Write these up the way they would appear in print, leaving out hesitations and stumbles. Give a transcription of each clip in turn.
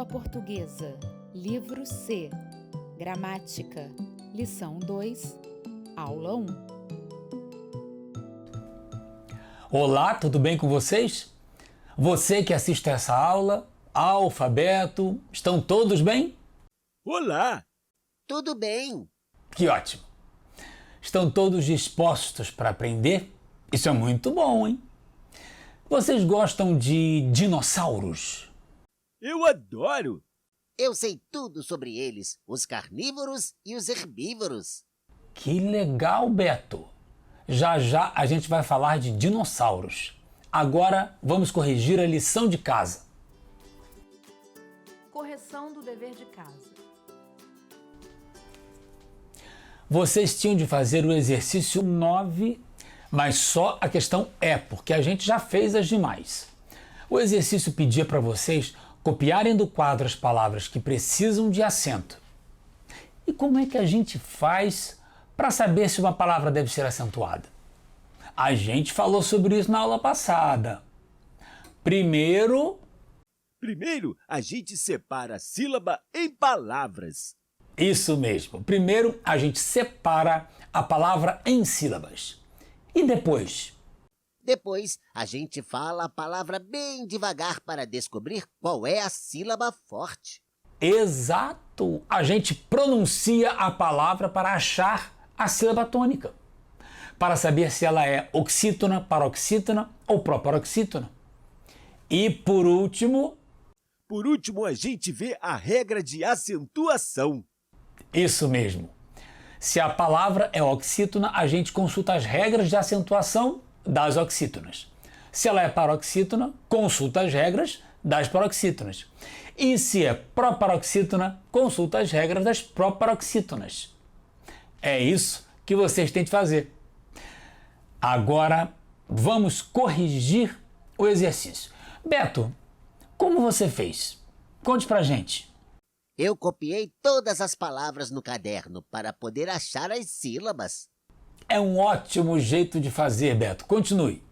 Língua Portuguesa, Livro C, Gramática, Lição 2, Aula 1. Olá, tudo bem com vocês? Você que assiste a essa aula, alfabeto, estão todos bem? Olá! Tudo bem. Que ótimo! Estão todos dispostos para aprender? Isso é muito bom, hein? Vocês gostam de dinossauros? Eu adoro! Eu sei tudo sobre eles, os carnívoros e os herbívoros. Que legal, Beto! Já já a gente vai falar de dinossauros. Agora vamos corrigir a lição de casa. Correção do dever de casa. Vocês tinham de fazer o exercício 9, mas só a questão é, porque a gente já fez as demais. O exercício pedia para vocês copiarem do quadro as palavras que precisam de acento. E como é que a gente faz para saber se uma palavra deve ser acentuada? A gente falou sobre isso na aula passada. Primeiro, a gente separa a sílaba em palavras. isso mesmo. Primeiro, a gente separa a palavra em sílabas. E depois? Depois, a gente fala a palavra bem devagar para descobrir qual é a sílaba forte. Exato! A gente pronuncia a palavra para achar a sílaba tônica, para saber se ela é oxítona, paroxítona ou proparoxítona. E por último, a gente vê a regra de acentuação. isso mesmo. Se a palavra é oxítona, a gente consulta as regras de acentuação das oxítonas. Se ela é paroxítona, consulta as regras das paroxítonas. E se é proparoxítona, consulta as regras das proparoxítonas. É isso que vocês têm de fazer. Agora vamos corrigir o exercício. Beto, como você fez? Conte pra gente. Eu copiei todas as palavras no caderno para poder achar as sílabas. É um ótimo jeito de fazer, Beto. Continue.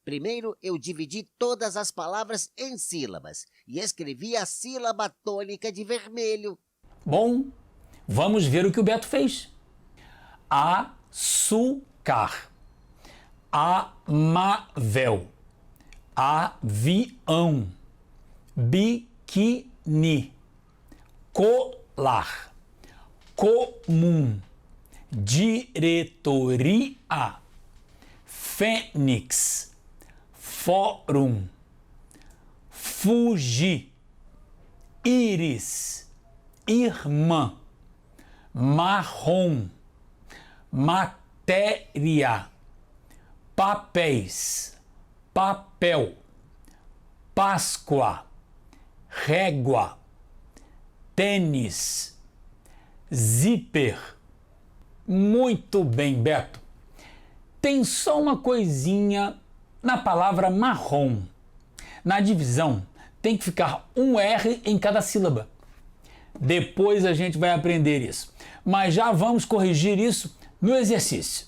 Primeiro, eu dividi todas as palavras em sílabas e escrevi a sílaba tônica de vermelho. Bom, vamos ver o que o Beto fez. Açúcar, amável, avião, biquíni, colar, comum, diretoria, fênix, fórum, fugir, íris, irmã, marrom, matéria, papéis, papel, Páscoa, régua, tênis, zíper. Muito bem, Beto. Tem só uma coisinha na palavra marrom. Na divisão, tem que ficar um R em cada sílaba. Depois a gente vai aprender isso. Mas já vamos corrigir isso no exercício.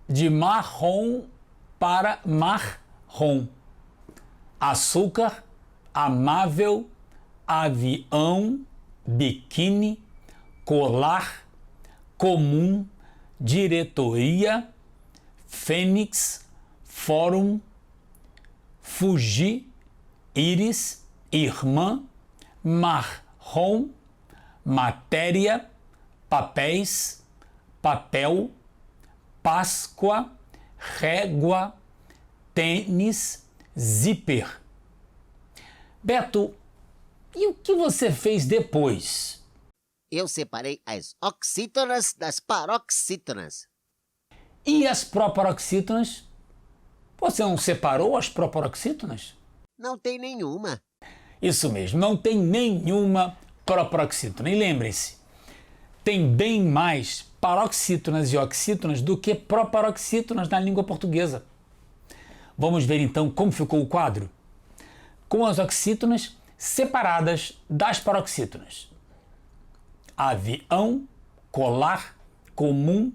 De marrom para marrom. Açúcar, amável, avião, biquíni, colar, comum, diretoria, fênix, fórum, fugir, íris, irmã, marrom, matéria, papéis, papel, Páscoa, régua, tênis, zíper. Beto, e o que você fez depois? Eu separei as oxítonas das paroxítonas. E as proparoxítonas? Você não separou as proparoxítonas? Não tem nenhuma. Isso mesmo, não tem nenhuma proparoxítona. E lembrem-se, tem bem mais paroxítonas e oxítonas do que proparoxítonas na língua portuguesa. Vamos ver então como ficou o quadro? Com as oxítonas separadas das paroxítonas. Avião, colar, comum,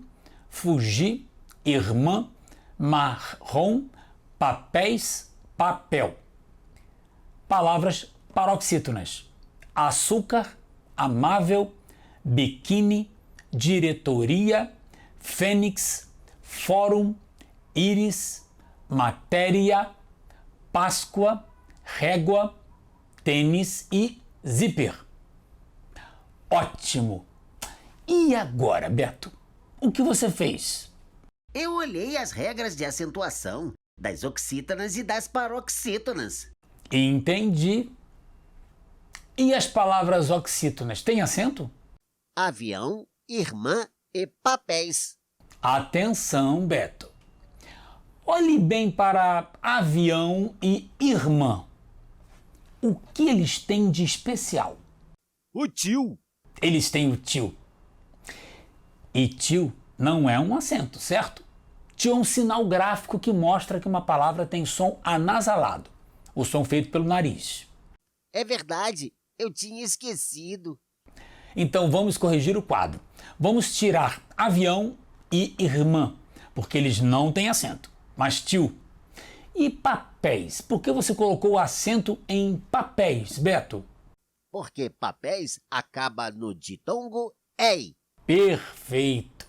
fugir, irmã, marrom, papéis, papel. Palavras Paroxítonas: açúcar, amável, biquíni, diretoria, fênix, fórum, íris, matéria, Páscoa, régua, tênis e zíper. Ótimo! E agora, Beto? O que você fez? Eu olhei as regras de acentuação das oxítonas e das paroxítonas. Entendi. E as palavras oxítonas têm acento? Avião, irmã e papéis. Atenção, Beto. Olhe bem para avião e irmã. O que eles têm de especial? O tio. Eles têm o tio. E tio não é um acento, certo? Tio é um sinal gráfico que mostra que uma palavra tem som anasalado, o som feito pelo nariz. É verdade, eu tinha esquecido. Então vamos corrigir o quadro. Vamos tirar avião e irmã, porque eles não têm acento, mas tio. E papéis? Por que você colocou o acento em papéis, Beto? Porque papéis acaba no ditongo ei. Perfeito!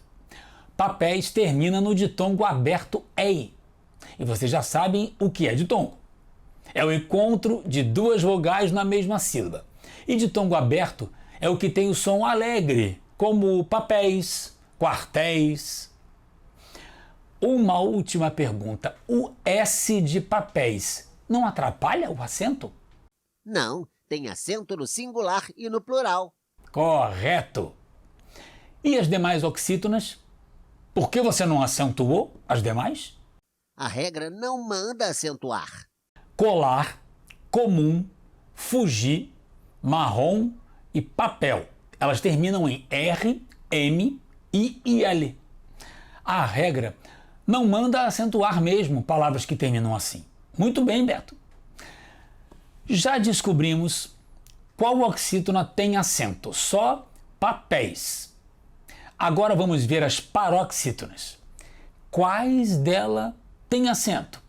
Papéis termina no ditongo aberto ei. E vocês já sabem o que é ditongo. É o encontro de duas vogais na mesma sílaba. E ditongo aberto é o que tem o som alegre, como papéis, quartéis. Uma última pergunta. O S de papéis não atrapalha o acento? Não, tem acento no singular e no plural. Correto! E as demais oxítonas? Por que você não acentuou as demais? A regra não manda acentuar. Colar, comum, fugir, marrom e papel. Elas terminam em R, M, I e L. A regra não manda acentuar mesmo palavras que terminam assim. Muito bem, Beto. Já descobrimos qual oxítona tem acento, só papéis. Agora vamos ver as paroxítonas. Quais delas têm acento?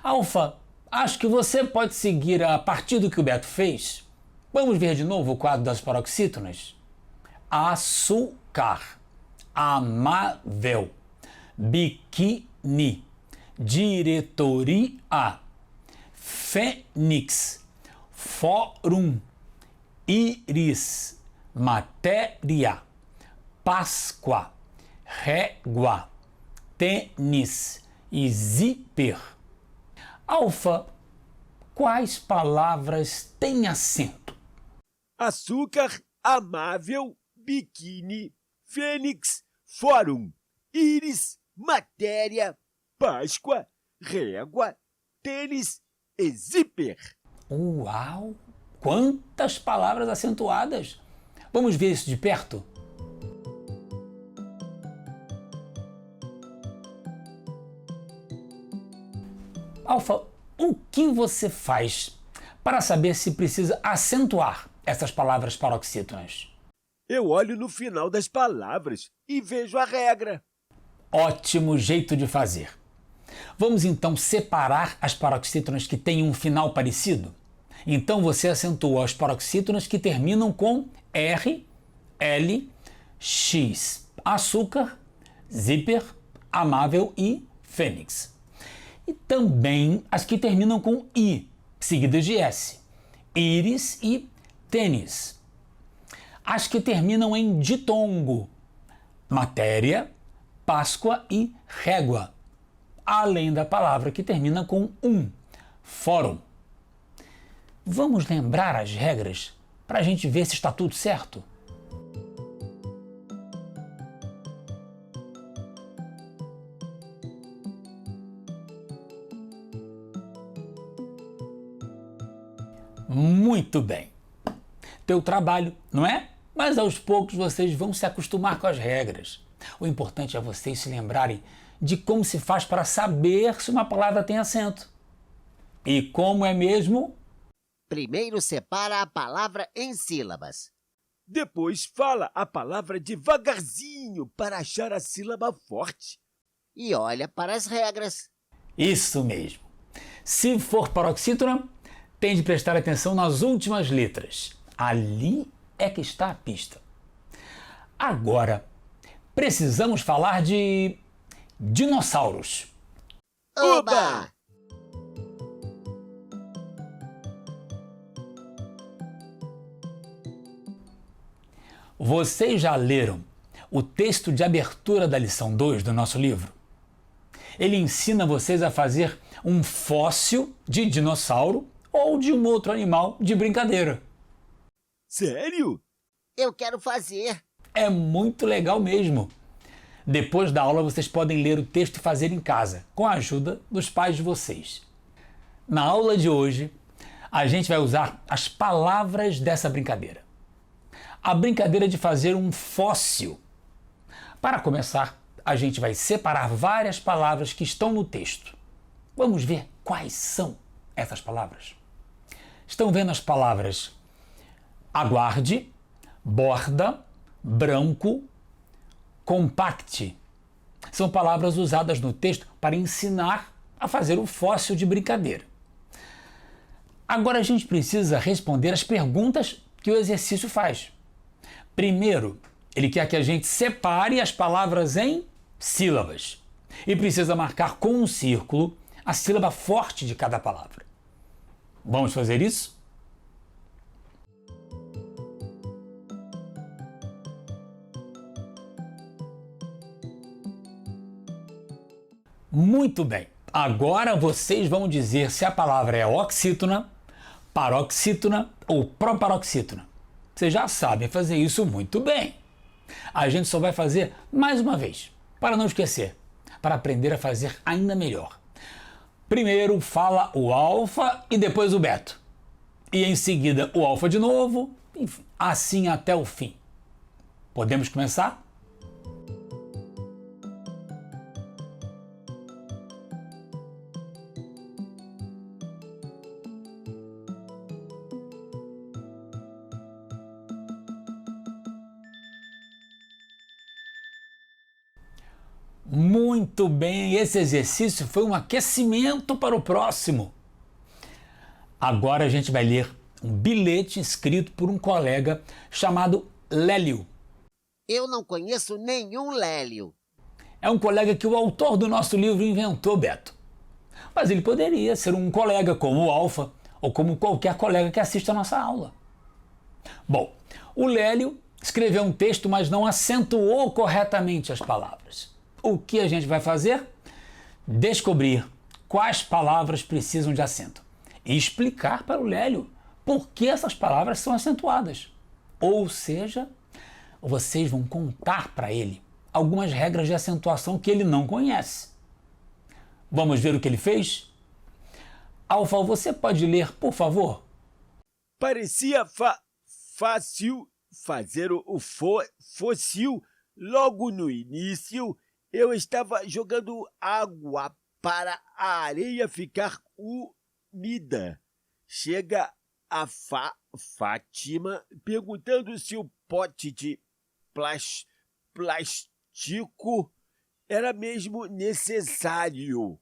Alfa, acho que você pode seguir a partir do que o Beto fez. Vamos ver de novo o quadro das paroxítonas? Açúcar, amável, biquíni, diretoria, fênix, fórum, íris, matéria, Páscoa, régua, tênis e zíper. Alfa, quais palavras têm acento? Açúcar, amável, biquíni, fênix, fórum, íris, matéria, Páscoa, régua, tênis e zíper. Uau! Quantas palavras acentuadas! Vamos ver isso de perto? Alfa, o que você faz para saber se precisa acentuar essas palavras paroxítonas? Eu olho no final das palavras e vejo a regra. Ótimo jeito de fazer. Vamos então separar as paroxítonas que têm um final parecido? Então você acentua as paroxítonas que terminam com R, L, X. Açúcar, zíper, amável e fênix. E também as que terminam com I, seguidas de S. Íris e tênis. As que terminam em ditongo. Matéria, Páscoa e régua. Além da palavra que termina com fórum. Vamos lembrar as regras para a gente ver se está tudo certo? Muito bem. Teu trabalho, não é? Mas aos poucos vocês vão se acostumar com as regras. O importante é vocês se lembrarem de como se faz para saber se uma palavra tem acento. E como é mesmo? Primeiro separa a palavra em sílabas. Depois fala a palavra devagarzinho para achar a sílaba forte. E olha para as regras. Isso mesmo. Se for paroxítona, tem de prestar atenção nas últimas letras. Ali é que está a pista. Agora, precisamos falar de dinossauros. Oba! Vocês já leram o texto de abertura da lição 2 do nosso livro? Ele ensina vocês a fazer um fóssil de dinossauro ou de um outro animal de brincadeira. Sério? Eu quero fazer. É muito legal mesmo. Depois da aula vocês podem ler o texto e fazer em casa, com a ajuda dos pais de vocês. Na aula de hoje, a gente vai usar as palavras dessa brincadeira. A brincadeira de fazer um fóssil. Para começar, a gente vai separar várias palavras que estão no texto. Vamos ver quais são essas palavras. Estão vendo as palavras aguarde, borda, branco, compacte. São palavras usadas no texto para ensinar a fazer o fóssil de brincadeira. Agora a gente precisa responder as perguntas que o exercício faz. Primeiro, ele quer que a gente separe as palavras em sílabas e precisa marcar com um círculo a sílaba forte de cada palavra. Vamos fazer isso? Muito bem. Agora vocês vão dizer se a palavra é oxítona, paroxítona ou proparoxítona. Vocês já sabem fazer isso muito bem. A gente só vai fazer mais uma vez, para não esquecer, para aprender a fazer ainda melhor. Primeiro fala o alfa e depois o beta. E em seguida o alfa de novo, enfim, assim até o fim. Podemos começar? Muito bem, esse exercício foi um aquecimento para o próximo. Agora a gente vai ler um bilhete escrito por um colega chamado Lélio. Eu não conheço nenhum Lélio. É um colega que o autor do nosso livro inventou, Beto. Mas ele poderia ser um colega como o Alfa ou como qualquer colega que assista a nossa aula. Bom, o Lélio escreveu um texto, mas não acentuou corretamente as palavras. O que a gente vai fazer? Descobrir quais palavras precisam de acento e explicar para o Lélio por que essas palavras são acentuadas. Ou seja, vocês vão contar para ele algumas regras de acentuação que ele não conhece. Vamos ver o que ele fez? Alfa, você pode ler, por favor? Parecia fácil fazer o fóssil logo no início. Eu estava jogando água para a areia ficar úmida. Chega a Fátima perguntando se o pote de plástico era mesmo necessário.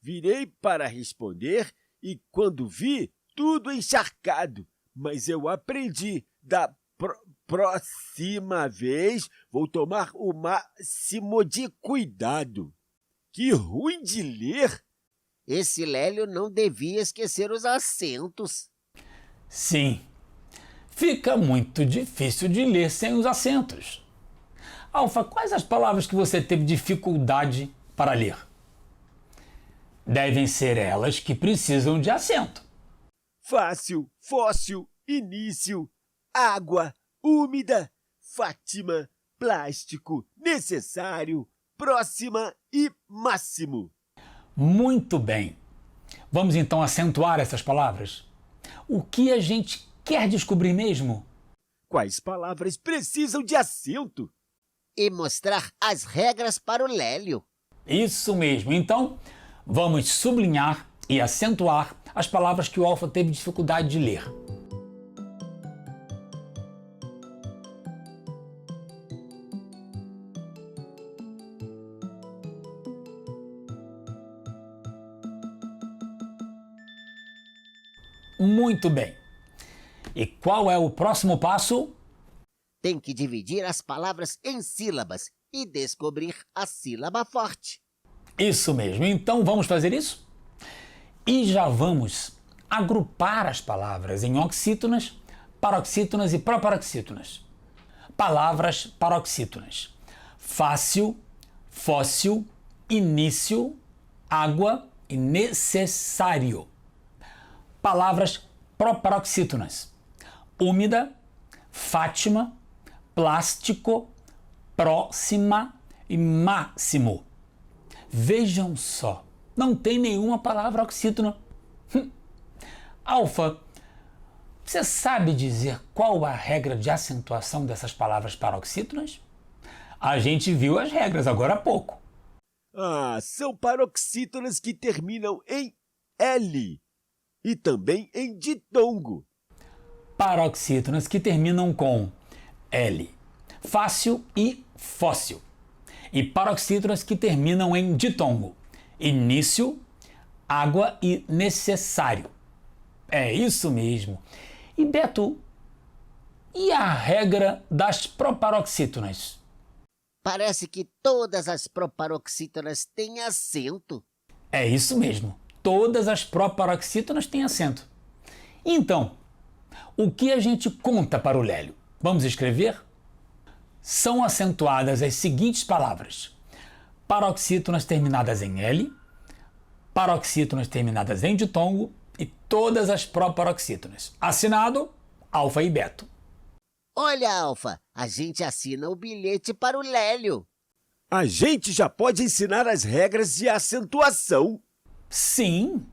Virei para responder e quando vi, tudo encharcado. Mas eu aprendi da próxima vez vou tomar o máximo de cuidado. Que ruim de ler! Esse Lélio não devia esquecer os acentos. Sim, fica muito difícil de ler sem os acentos. Alfa, quais as palavras que você teve dificuldade para ler? Devem ser elas que precisam de acento. Fácil, fóssil, início, água, úmida, Fátima, plástico, necessário, próxima e máximo. Muito bem. Vamos então acentuar essas palavras? O que a gente quer descobrir mesmo? Quais palavras precisam de acento? E mostrar as regras para o Lélio. Isso mesmo. Então, vamos sublinhar e acentuar as palavras que o Alfa teve dificuldade de ler. Muito bem. E qual é o próximo passo? Tem que dividir as palavras em sílabas e descobrir a sílaba forte. Isso mesmo. Então vamos fazer isso? E já vamos agrupar as palavras em oxítonas, paroxítonas e proparoxítonas. Palavras paroxítonas: fácil, fóssil, início, água e necessário. Palavras proparoxítonas: úmida, Fátima, plástico, próxima e máximo. Vejam só, não tem nenhuma palavra oxítona. Alfa, você sabe dizer qual a regra de acentuação dessas palavras paroxítonas? A gente viu as regras agora há pouco. São paroxítonas que terminam em L e também em ditongo. Paroxítonas que terminam com L, fácil e fóssil. E paroxítonas que terminam em ditongo, início, água e necessário. É isso mesmo. E Beto, e a regra das proparoxítonas? Parece que todas as proparoxítonas têm acento. É isso mesmo. Todas as proparoxítonas têm acento. Então, o que a gente conta para o Lélio? Vamos escrever? São acentuadas as seguintes palavras: paroxítonas terminadas em L, paroxítonas terminadas em ditongo e todas as proparoxítonas. Assinado, Alfa e Beto. Olha, Alfa, a gente assina o bilhete para o Lélio. A gente já pode ensinar as regras de acentuação. Sim,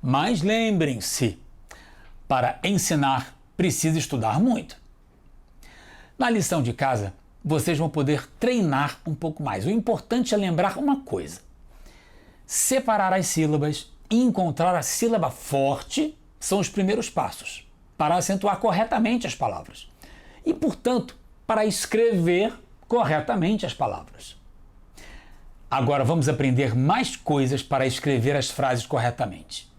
mas lembrem-se, para ensinar precisa estudar muito. Na lição de casa, vocês vão poder treinar um pouco mais. O importante é lembrar uma coisa: separar as sílabas e encontrar a sílaba forte são os primeiros passos para acentuar corretamente as palavras e, portanto, para escrever corretamente as palavras. Agora vamos aprender mais coisas para escrever as frases corretamente.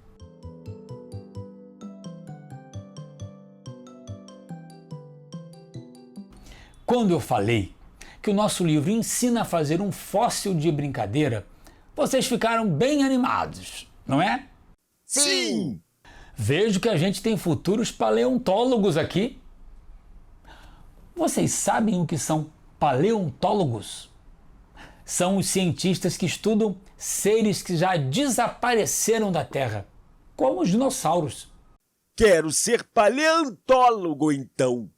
Quando eu falei que o nosso livro ensina a fazer um fóssil de brincadeira, vocês ficaram bem animados, não é? Sim! Vejo que a gente tem futuros paleontólogos aqui. Vocês sabem o que são paleontólogos? São os cientistas que estudam seres que já desapareceram da Terra, como os dinossauros. Quero ser paleontólogo, então.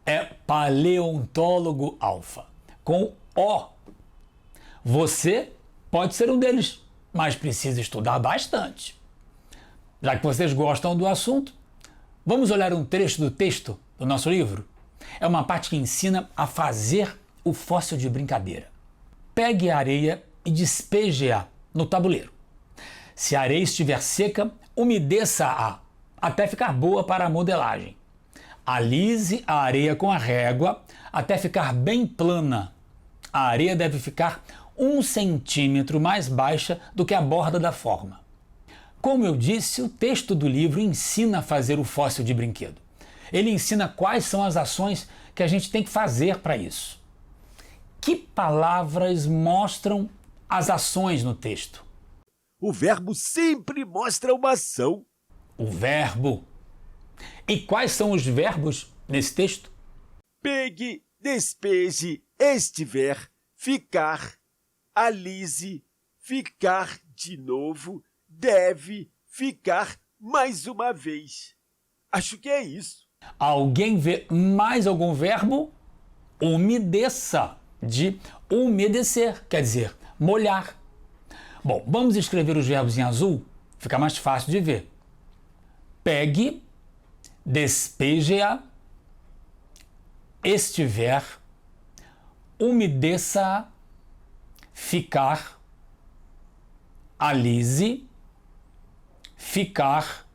É paleontólogo, Alfa, com O. Você pode ser um deles, mas precisa estudar bastante. Já que vocês gostam do assunto, vamos olhar um trecho do texto do nosso livro? É uma parte que ensina a fazer o fóssil de brincadeira. Pegue a areia e despeje-a no tabuleiro. Se a areia estiver seca, umedeça-a até ficar boa para a modelagem. Alise a areia com a régua até ficar bem plana. A areia deve ficar 1 centímetro mais baixa do que a borda da forma. Como eu disse, o texto do livro ensina a fazer o fóssil de brinquedo. Ele ensina quais são as ações que a gente tem que fazer para isso. Que palavras mostram as ações no texto? O verbo sempre mostra uma ação. O verbo. E quais são os verbos nesse texto? Pegue, despeje, estiver, ficar, alise, ficar de novo, deve, ficar mais uma vez. Acho que é isso. Alguém vê mais algum verbo? Umedeça, de umedecer, quer dizer, molhar. Bom, vamos escrever os verbos em azul? Fica mais fácil de ver. Pegue, despeje-a, estiver, umedeça, ficar, alise, ficar,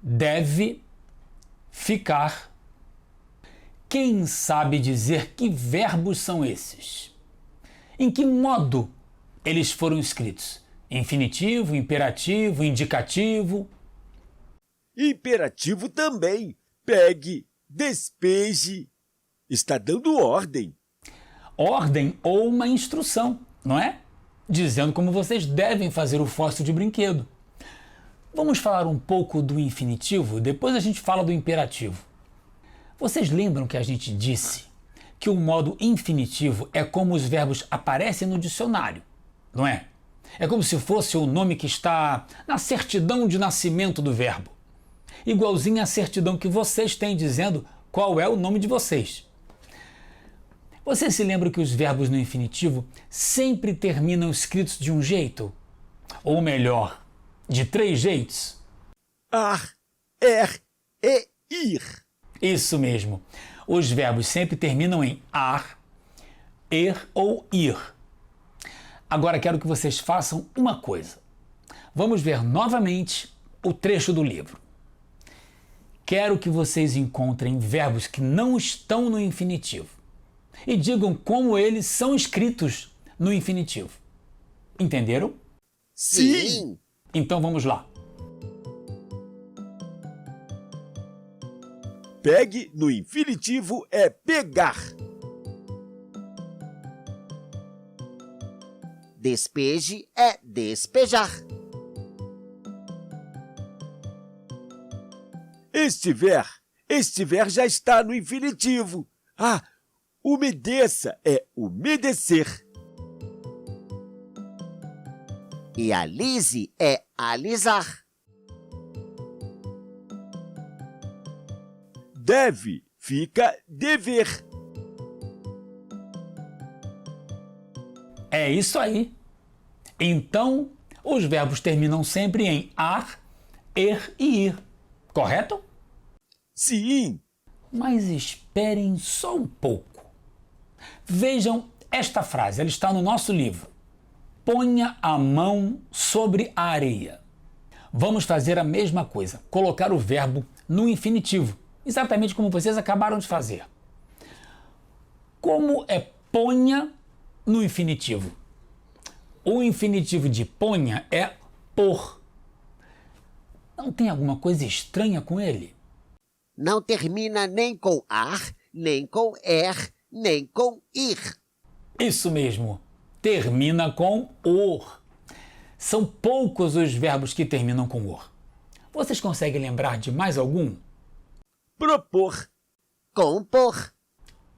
deve, ficar. Quem sabe dizer que verbos são esses? Em que modo eles foram escritos? Infinitivo, imperativo, indicativo? Imperativo também. Pegue, despeje. Está dando ordem. Ordem ou uma instrução, não é? Dizendo como vocês devem fazer o fóssil de brinquedo. Vamos falar um pouco do infinitivo, depois a gente fala do imperativo. Vocês lembram que a gente disse que o modo infinitivo é como os verbos aparecem no dicionário, não é? É como se fosse o nome que está na certidão de nascimento do verbo. Igualzinho à certidão que vocês têm dizendo qual é o nome de vocês. Vocês se lembram que os verbos no infinitivo sempre terminam escritos de um jeito? Ou melhor, de 3 jeitos? Ar, e ir. Isso mesmo. Os verbos sempre terminam em ar, er ou ir. Agora quero que vocês façam uma coisa. Vamos ver novamente o trecho do livro. Quero que vocês encontrem verbos que não estão no infinitivo e digam como eles são escritos no infinitivo. Entenderam? Sim. Então vamos lá. Pegue no infinitivo é pegar. Despeje é despejar. Estiver já está no infinitivo. Ah, umedeça é umedecer. E alise é alisar. Deve fica dever. É isso aí. Então, os verbos terminam sempre em ar, er e ir. Correto? Sim. Mas esperem só um pouco. Vejam esta frase, ela está no nosso livro. Ponha a mão sobre a areia. Vamos fazer a mesma coisa, colocar o verbo no infinitivo, exatamente como vocês acabaram de fazer. Como é ponha no infinitivo? O infinitivo de ponha é pôr. Não tem alguma coisa estranha com ele? Não termina nem com ar, nem com er, nem com ir. Isso mesmo, termina com or. São poucos os verbos que terminam com or. Vocês conseguem lembrar de mais algum? Propor. Compor.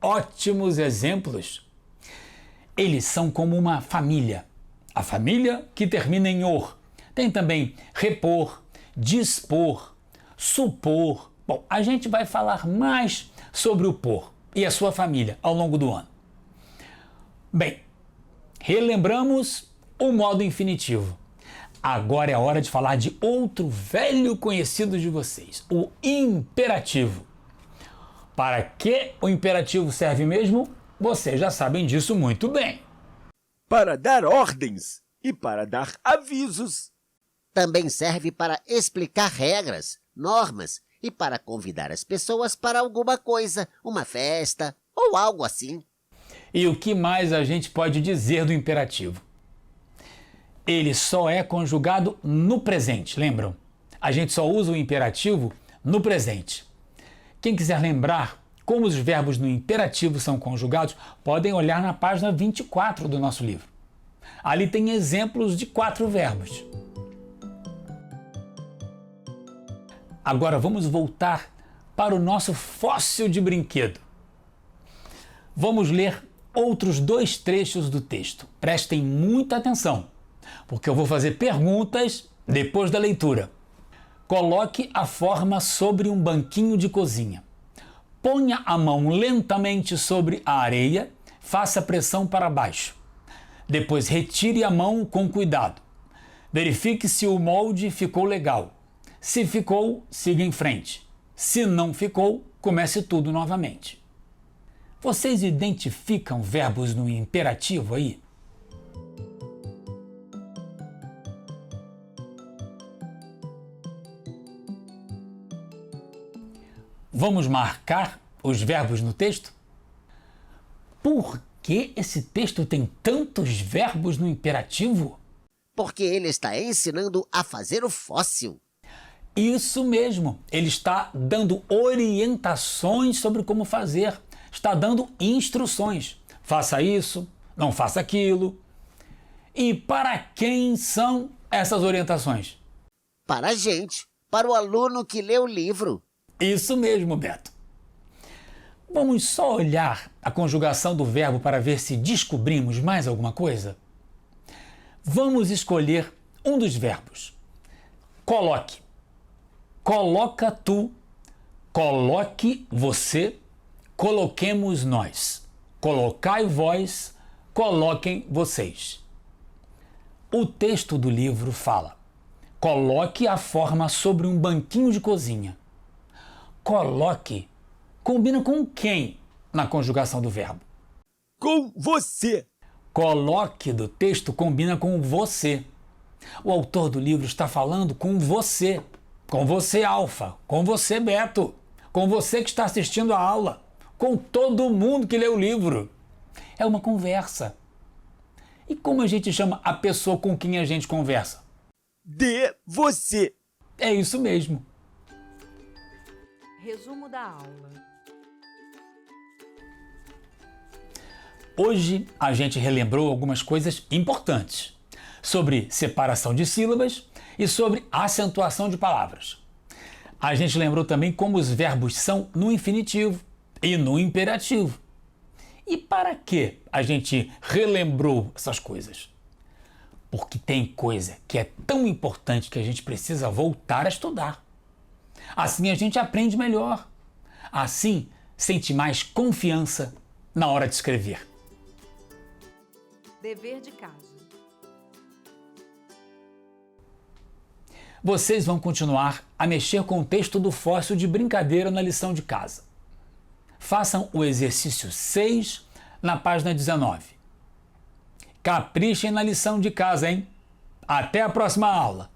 Ótimos exemplos. Eles são como uma família. A família que termina em or. Tem também repor, dispor, supor. Bom, a gente vai falar mais sobre o por e a sua família ao longo do ano. Bem, relembramos o modo infinitivo. Agora é a hora de falar de outro velho conhecido de vocês, o imperativo. Para que o imperativo serve mesmo? Vocês já sabem disso muito bem. Para dar ordens e para dar avisos. Também serve para explicar regras, normas e para convidar as pessoas para alguma coisa, uma festa ou algo assim. E o que mais a gente pode dizer do imperativo? Ele só é conjugado no presente, lembram? A gente só usa o imperativo no presente. Quem quiser lembrar como os verbos no imperativo são conjugados, podem olhar na página 24 do nosso livro. Ali tem exemplos de 4 verbos. Agora vamos voltar para o nosso fóssil de brinquedo. Vamos ler outros 2 trechos do texto. Prestem muita atenção, porque eu vou fazer perguntas depois da leitura. Coloque a forma sobre um banquinho de cozinha. Ponha a mão lentamente sobre a areia, faça pressão para baixo. Depois retire a mão com cuidado. Verifique se o molde ficou legal. Se ficou, siga em frente. Se não ficou, comece tudo novamente. Vocês identificam verbos no imperativo aí? Vamos marcar os verbos no texto? Por que esse texto tem tantos verbos no imperativo? Porque ele está ensinando a fazer o fóssil. Isso mesmo, ele está dando orientações sobre como fazer, está dando instruções. Faça isso, não faça aquilo. E para quem são essas orientações? Para a gente, para o aluno que lê o livro. Isso mesmo, Beto. Vamos só olhar a conjugação do verbo para ver se descobrimos mais alguma coisa? Vamos escolher um dos verbos. Coloque. Coloca tu, coloque você, coloquemos nós. Colocai vós, coloquem vocês. O texto do livro fala: coloque a forma sobre um banquinho de cozinha. Coloque combina com quem na conjugação do verbo? Com você. Coloque do texto combina com você. O autor do livro está falando com você. Com você, Alfa. Com você, Beto. Com você que está assistindo a aula. Com todo mundo que lê o livro. É uma conversa. E como a gente chama a pessoa com quem a gente conversa? De você. É isso mesmo. Resumo da aula. Hoje a gente relembrou algumas coisas importantes sobre separação de sílabas e sobre acentuação de palavras. A gente lembrou também como os verbos são no infinitivo e no imperativo. E para que a gente relembrou essas coisas? Porque tem coisa que é tão importante que a gente precisa voltar a estudar. Assim a gente aprende melhor. Assim sente mais confiança na hora de escrever. Dever de casa. Vocês vão continuar a mexer com o texto do fóssil de brincadeira na lição de casa. Façam o exercício 6 na página 19. Caprichem na lição de casa, hein? Até a próxima aula!